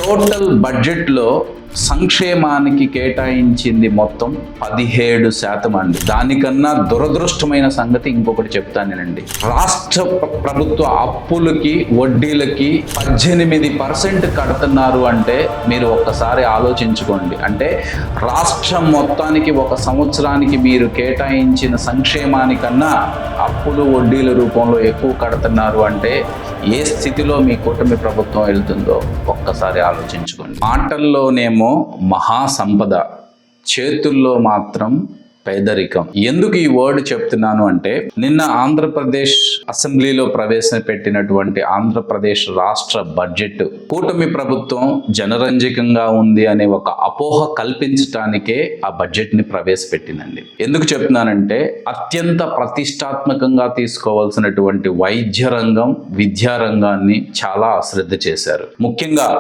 Total బడ్జెట్లో సంక్షేమానికి కేటాయించింది మొత్తం 17% అండి. దానికన్నా దురదృష్టమైన సంగతి ఇంకొకటి చెప్తానేనండి. రాష్ట్ర ప్రభుత్వ అప్పులకి వడ్డీలకి 18% కడుతున్నారు అంటే మీరు ఒక్కసారి ఆలోచించుకోండి. అంటే రాష్ట్రం మొత్తానికి ఒక సంవత్సరానికి మీరు కేటాయించిన సంక్షేమానికన్నా అప్పులు వడ్డీల రూపంలో ఎక్కువ కడుతున్నారు అంటే ఏ స్థితిలో మీ కూటమి ప్రభుత్వం వెళ్తుందో ఒక్కసారి ఆలోచించుకోండి. మాటల్లోనేమో మహాసంపద, చేతుల్లో మాత్రం పేదరికం. ఎందుకు ఈ వర్డ్ చెప్తున్నాను అంటే, నిన్న ఆంధ్రప్రదేశ్ అసెంబ్లీలో ప్రవేశపెట్టినటువంటి ఆంధ్రప్రదేశ్ రాష్ట్ర బడ్జెట్ కూటమి ప్రభుత్వం జనరంజకంగా ఉంది అనే ఒక అపోహ కల్పించడానికే ఆ బడ్జెట్ ని ప్రవేశపెట్టిందండి. ఎందుకు చెప్తున్నానంటే, అత్యంత ప్రతిష్టాత్మకంగా తీసుకోవాల్సినటువంటి వైద్య రంగం, విద్యా రంగాన్ని చాలా అశ్రద్ధ చేశారు. ముఖ్యంగా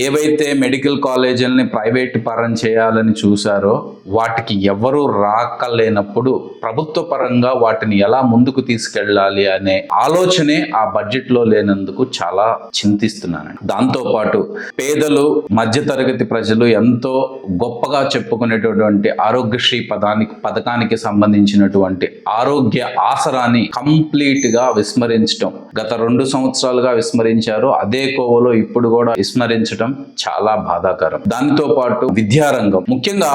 ఏవైతే మెడికల్ కాలేజీలని ప్రైవేట్ పరం చేయాలని చూశారో వాటికి ఎవరూ రాకలేనప్పుడు ప్రభుత్వ పరంగా వాటిని ఎలా ముందుకు తీసుకెళ్ళాలి అనే ఆలోచనే ఆ బడ్జెట్లో లేనందుకు చాలా చింతిస్తున్నాను. దాంతోపాటు పేదలు, మధ్యతరగతి ప్రజలు ఎంతో గొప్పగా చెప్పుకునేటటువంటి ఆరోగ్యశ్రీ పథకానికి సంబంధించినటువంటి ఆరోగ్య ఆసరాని కంప్లీట్ గా విస్మరించడం, గత 2 సంవత్సరాలుగా విస్మరించారు. అదే కోవలో ఇప్పుడు కూడా విస్మరించడం చాలా బాధాకరం. దాంతో పాటు విద్యారంగం, ముఖ్యంగా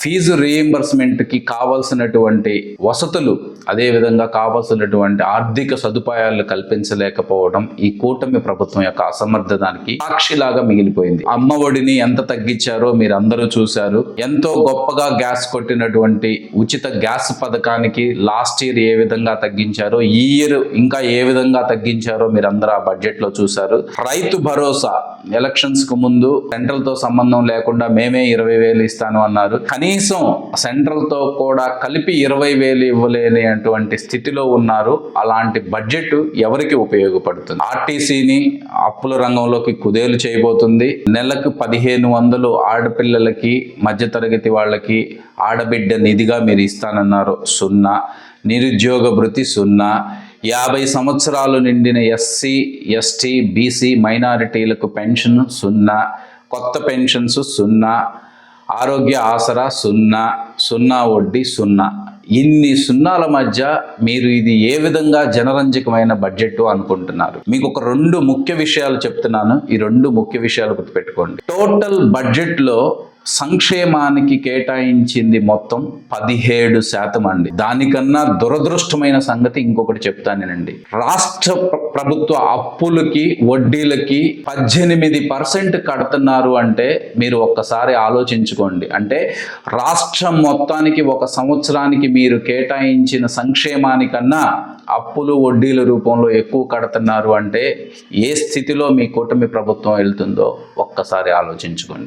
ఫీజు రీయింబర్స్మెంట్ కి కావాల్సినటువంటి వసతులు, అదే విధంగా కావాల్సినటువంటి ఆర్థిక సదుపాయాలు కల్పించలేకపోవడం ఈ కూటమి ప్రభుత్వం యొక్క అసమర్థతానికి సాక్షిలాగా మిగిలిపోయింది. అమ్మ ఒడిని ఎంత తగ్గించారో మీరు అందరూ చూశారు. ఎంతో గొప్పగా గ్యాస్ కొట్టినటువంటి ఉచిత గ్యాస్ పథకానికి లాస్ట్ ఇయర్ ఏ విధంగా తగ్గించారో, ఈ ఇయర్ ఇంకా ఏ విధంగా తగ్గించారో మీరు అందరూ ఆ బడ్జెట్ లో చూశారు. రైతు భరోసా ఎలక్షన్స్ కు ముందు సెంట్రల్ తో సంబంధం లేకుండా మేమే 20,000 ఇస్తాను అన్నారు. కనీసం సెంట్రల్ తో కూడా కలిపి 20,000 ఇవ్వలేని అటువంటి స్థితిలో ఉన్నారు. అలాంటి బడ్జెట్ ఎవరికి ఉపయోగపడుతుంది? ఆర్టీసీని అప్పుల రంగంలోకి కుదేలు చేయబోతుంది. నెలకు 1,500 ఆడపిల్లలకి, మధ్యతరగతి వాళ్ళకి ఆడబిడ్డ నిధిగా మీరు ఇస్తానన్నారు, 0. నిరుద్యోగ భృతి 0. 50 సంవత్సరాలు నిండిన ఎస్సీ, ఎస్టీ, బీసీ మైనారిటీలకు పెన్షన్ 0. కొత్త పెన్షన్స్ 0. ఆరోగ్య ఆసరా 0. 0 వడ్డీ 0. ఇన్ని సున్నాల మధ్య మీరు ఇది ఏ విధంగా జనరంజకమైన బడ్జెట్ అనుకుంటున్నారు? మీకు ఒక 2 ముఖ్య విషయాలు చెప్తున్నాను. ఈ 2 ముఖ్య విషయాలు గుర్తుపెట్టుకోండి. టోటల్ బడ్జెట్లో సంక్షేమానికి కేటాయించింది మొత్తం 17% అండి. దానికన్నా దురదృష్టమైన సంగతి ఇంకొకటి చెప్తానేనండి. రాష్ట్ర ప్రభుత్వ అప్పులకి వడ్డీలకి 18% కడుతున్నారు అంటే మీరు ఒక్కసారి ఆలోచించుకోండి. అంటే రాష్ట్రం మొత్తానికి ఒక సంవత్సరానికి మీరు కేటాయించిన సంక్షేమానికన్నా అప్పులు వడ్డీల రూపంలో ఎక్కువ కడుతున్నారు అంటే ఏ స్థితిలో మీ కూటమి ప్రభుత్వం వెళ్తుందో ఒక్కసారి ఆలోచించుకోండి.